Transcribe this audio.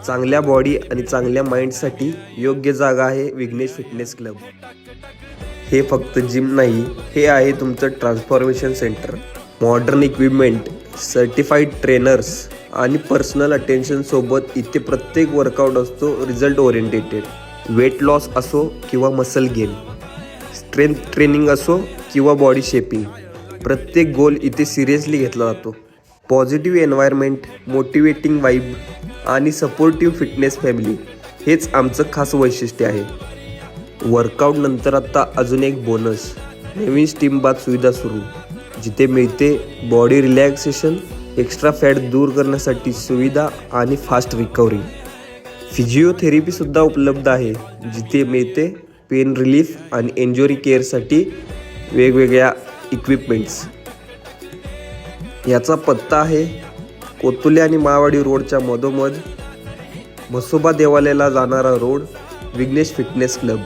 चांगल्या बॉडी आणि चांगल्या माइंडसाठी योग्य जागा आहे विघ्नेश फिटनेस क्लब। हे फक्त जिम नाही, हे आहे तुमचं transformation centre. Modern equipment, certified trainers आणि पर्सनल अटेन्शन सोबत इथे प्रत्येक वर्कआउट असतो रिझल्ट ओरिएंटेटेड। वेट लॉस असो किंवा मसल गेन, स्ट्रेंथ ट्रेनिंग असो किंवा बॉडी शेपिंग, प्रत्येक गोल इथे सिरियसली घेतला जातो। पॉझिटिव्ह एन्व्हायरमेंट, मोटिवेटिंग वाइब आणि सपोर्टिव्ह फिटनेस फॅमिली हेच आमचं खास वैशिष्ट्य आहे। वर्कआउट नंतर आता अजून एक बोनस, नवीन स्टीम बाथ सुविधा सुरू, जिथे मिळते बॉडी रिलॅक्सेशन, एक्स्ट्रा फॅट दूर करण्यासाठी सुविधा आणि फास्ट रिकव्हरी। फिजिओथेरपीसुद्धा उपलब्ध आहे, जिथे मिळते पेन रिलीफ आणि इंजुरी केअरसाठी वेगवेगळ्या इक्विपमेंट्स। याचा पत्ता आहे कोतुले आणि माळवाडी रोडच्या मधोमध, म्हसोबा देवालयाला जाणारा रोड, विघ्नेश फिटनेस क्लब।